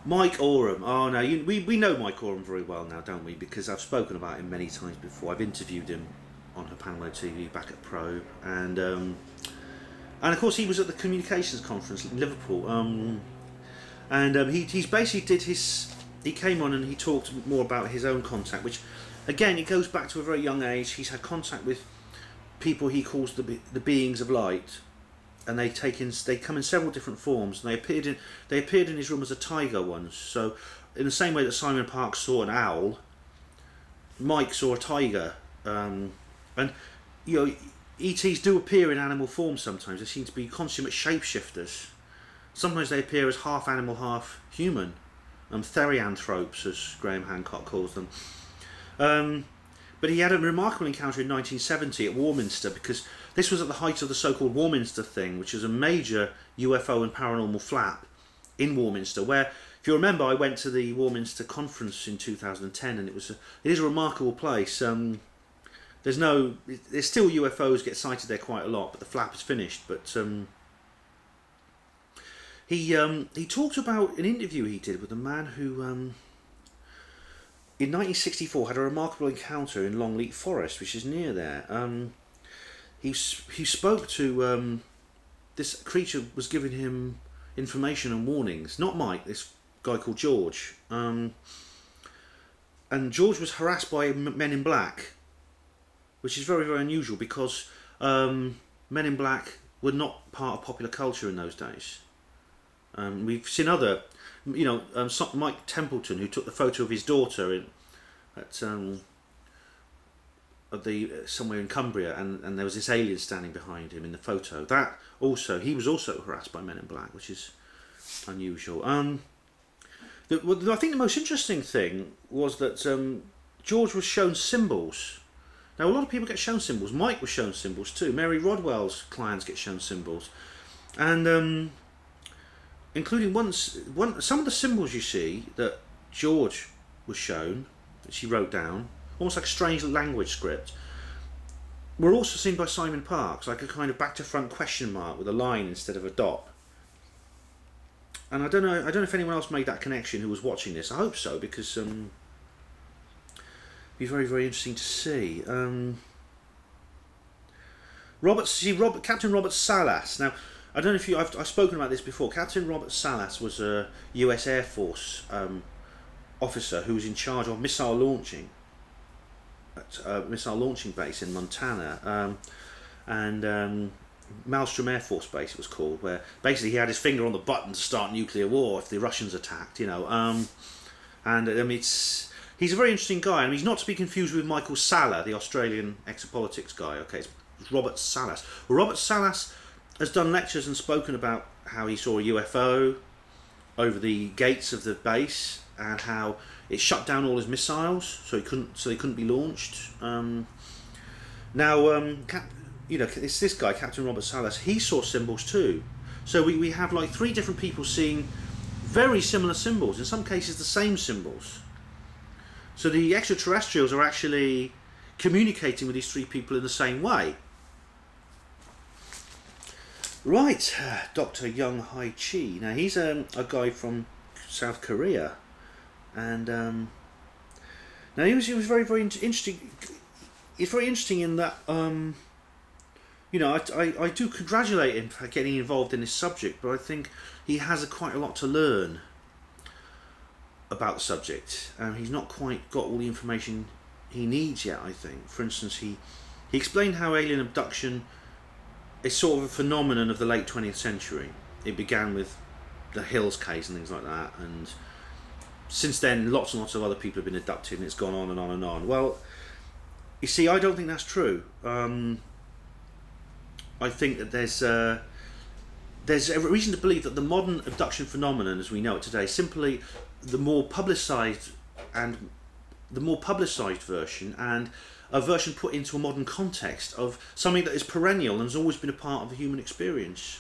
Mike Oram. Oh no, we know Mike Oram very well now, don't we? Because I've spoken about him many times before. I've interviewed him on HPANWO TV back at Probe, and of course he was at the communications conference in Liverpool. He's basically did his. He came on and he talked more about his own contact, which again it goes back to a very young age. He's had contact with people he calls the beings of light, and they come in several different forms. And they appeared in his room as a tiger once. So in the same way that Simon Parkes saw an owl, Mike saw a tiger. And you know, ETs do appear in animal form sometimes. They seem to be consummate shapeshifters. Sometimes they appear as half animal, half human. Therianthropes, as Graham Hancock calls them. But he had a remarkable encounter in 1970 at Warminster, because this was at the height of the so-called Warminster thing, which is a major UFO and paranormal flap in Warminster, where, if you remember, I went to the Warminster Conference in 2010, and it is a remarkable place. There's still UFOs get sighted there quite a lot, but the flap is finished. But he talked about an interview he did with a man who in 1964 had a remarkable encounter in Longleat Forest, which is near there. He spoke to this creature was giving him information and warnings. Not Mike, this guy called George. And George was harassed by men in black, which is very, very unusual, because men in black were not part of popular culture in those days. We've seen other, Mike Templeton, who took the photo of his daughter somewhere in Cumbria, and there was this alien standing behind him in the photo. He was also harassed by men in black, which is unusual. I think the most interesting thing was that George was shown symbols. Now, a lot of people get shown symbols. Mike was shown symbols too. Mary Rodwell's clients get shown symbols, and including some of the symbols you see that George was shown, that she wrote down, almost like a strange language script, were also seen by Simon Parkes, like a kind of back to front question mark with a line instead of a dot. And I don't know if anyone else made that connection who was watching this. I hope so, because it'd be very, very interesting to see. Captain Robert Salas. Now, I don't know if I've spoken about this before. Captain Robert Salas was a US Air Force officer who was in charge of missile launching at a missile launching base in Montana, and Maelstrom Air Force Base it was called, where basically he had his finger on the button to start nuclear war if the Russians attacked, he's a very interesting guy, and he's not to be confused with Michael Salla, the Australian exopolitics guy. Okay, it's Robert Salas. Well, Robert Salas has done lectures and spoken about how he saw a UFO over the gates of the base, and how it shut down all his missiles, so they couldn't be launched. It's this guy, Captain Robert Salas. He saw symbols too. So we have like 3 different people seeing very similar symbols. In some cases, the same symbols. So the extraterrestrials are actually communicating with these 3 people in the same way. Right, Dr. Young Hai Chi. Now he's a guy from South Korea, and now he was very, very interesting. It's very interesting in that I do congratulate him for getting involved in this subject, but I think he has quite a lot to learn about the subject. He's not quite got all the information he needs yet, I think. For instance, he explained how alien abduction is sort of a phenomenon of the late 20th century. It began with the Hills case and things like that, and since then lots and lots of other people have been abducted, and it's gone on and on and on. Well, you see, I don't think that's true. I think that there's a reason to believe that the modern abduction phenomenon as we know it today is simply the more publicised version, and a version put into a modern context of something that is perennial and has always been a part of the human experience.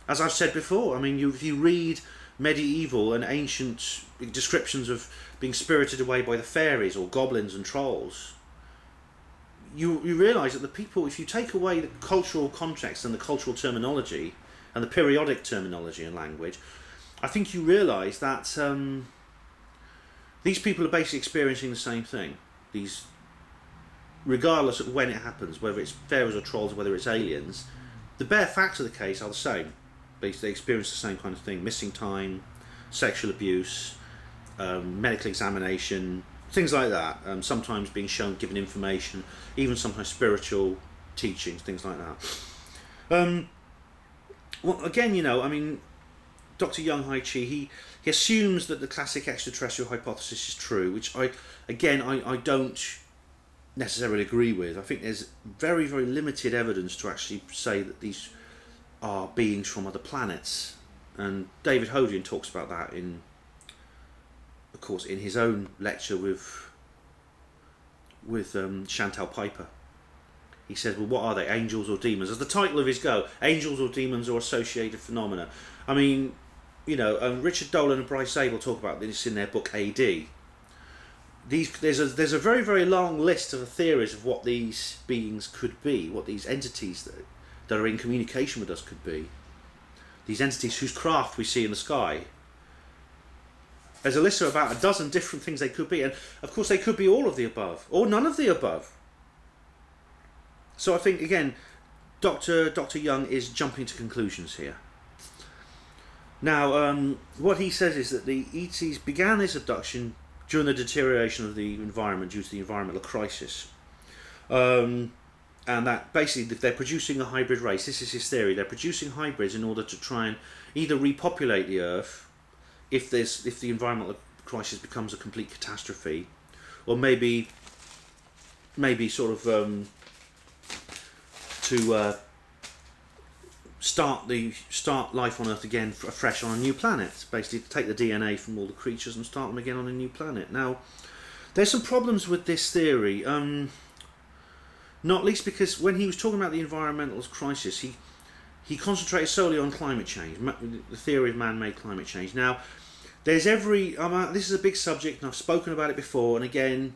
As I've said before, I mean, if you read medieval and ancient descriptions of being spirited away by the fairies or goblins and trolls, you realise that the people, if you take away the cultural context and the cultural terminology and the periodic terminology and language, I think you realise that these people are basically experiencing the same thing. These, regardless of when it happens, whether it's fairies or trolls, or whether it's aliens, the bare facts of the case are the same. They experience the same kind of thing: missing time, sexual abuse, medical examination, things like that. Sometimes being shown, given information, even sometimes spiritual teachings, things like that. Well, again, I mean, Dr. Young Hai Chi, he assumes that the classic extraterrestrial hypothesis is true, which I don't necessarily agree with. I think there's very, very limited evidence to actually say that these are beings from other planets, and David Hodian talks about that of course, in his own lecture with Chantal Piper. He says, well, what are they, angels or demons? As the title of his go, angels or demons or associated phenomena. I mean, Richard Dolan and Bryce Zabel talk about this in their book AD. There's a very, very long list of theories of what these beings could be, what these entities that are in communication with us could be. These entities whose craft we see in the sky. There's a list of about a dozen different things they could be, and of course they could be all of the above, or none of the above. So I think, again, Dr. Young is jumping to conclusions here. Now, what he says is that the ETs began this abduction during the deterioration of the environment due to the environmental crisis. And that basically they're producing a hybrid race. This is his theory. They're producing hybrids in order to try and either repopulate the Earth if the environmental crisis becomes a complete catastrophe, or maybe sort of to start life on Earth again afresh on a new planet. Basically, to take the DNA from all the creatures and start them again on a new planet. Now, there's some problems with this theory. Not least because when he was talking about the environmental crisis, he concentrated solely on climate change, the theory of man-made climate change. Now, there's this is a big subject, and I've spoken about it before, and again,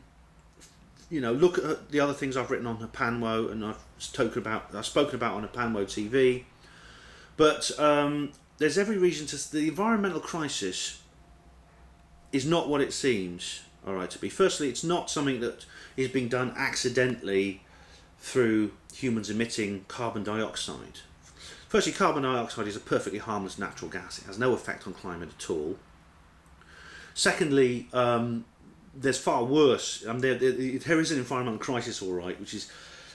look at the other things I've written on HPANWO, and I've spoken about on HPANWO TV. But there's every reason the environmental crisis is not what it seems, all right, to be. Firstly, it's not something that is being done accidentally through humans emitting carbon dioxide. Firstly, carbon dioxide is a perfectly harmless natural gas. It has no effect on climate at all. Secondly, there's far worse. There is an environmental crisis, all right, which is,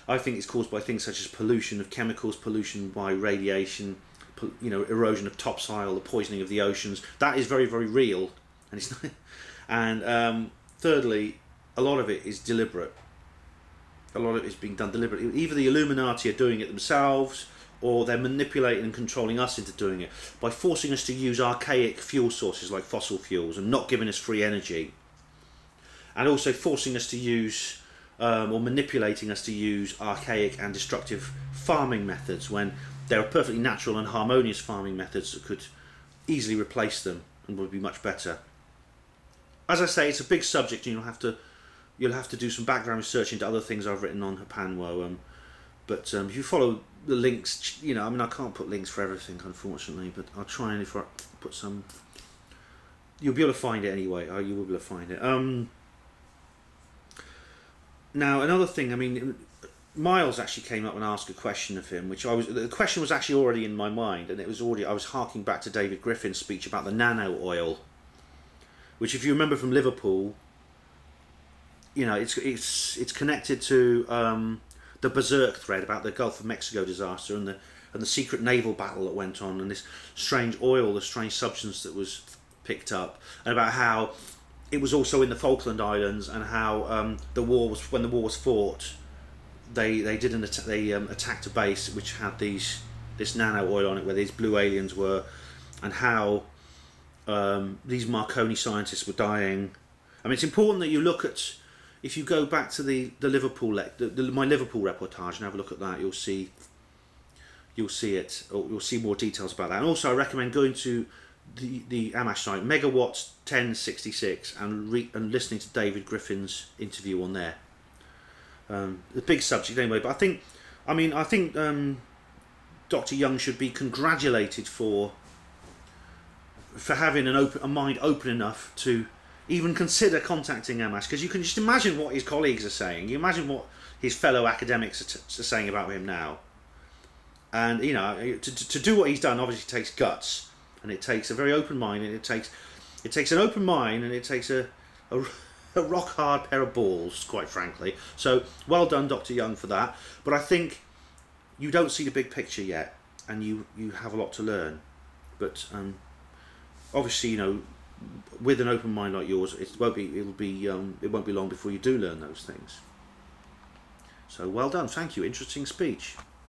I think, it's caused by things such as pollution of chemicals, pollution by radiation, erosion of topsoil, the poisoning of the oceans. That is very, very real, and it's not. And thirdly, a lot of it is deliberate. A lot of it is being done deliberately. Either the Illuminati are doing it themselves, or they're manipulating and controlling us into doing it by forcing us to use archaic fuel sources like fossil fuels and not giving us free energy, and also forcing us to use or manipulating us to use archaic and destructive farming methods when there are perfectly natural and harmonious farming methods that could easily replace them and would be much better. As I say, it's a big subject, and you'll have to do some background research into other things I've written on HPANWO. But if you follow the links, I can't put links for everything, unfortunately, but I'll try, and if I put some, you'll be able to find it anyway. You will be able to find it. Now, another thing, Miles actually came up and asked a question of him, the question was actually already in my mind, and I was harking back to David Griffin's speech about the nano oil, which, if you remember from Liverpool, it's connected to the Berserk thread about the Gulf of Mexico disaster and the secret naval battle that went on, and this strange oil, the strange substance that was picked up, and about how it was also in the Falkland Islands, and how when the war was fought, they attacked a base which had this nano oil on it, where these blue aliens were, and how these Marconi scientists were dying. It's important that you look at. If you go back to the Liverpool my Liverpool reportage and have a look at that, you'll see it, or you'll see more details about that. And also, I recommend going to the AMMACH site, Megawatts 1066, and listening to David Griffin's interview on there. The big subject anyway, but I think Dr. Young should be congratulated for for having a mind open enough to even consider contacting AMMACH, because you can just imagine what his colleagues are saying. You imagine what his fellow academics are saying about him now. And you know, to do what he's done obviously takes guts, and it takes a very open mind, and it takes an open mind, and it takes a rock hard pair of balls, quite frankly. So well done, Dr. Young, for that. But I think you don't see the big picture yet, and you have a lot to learn. But obviously, you know, with an open mind like yours, it won't be long before you do learn those things. So well done, thank you, interesting speech.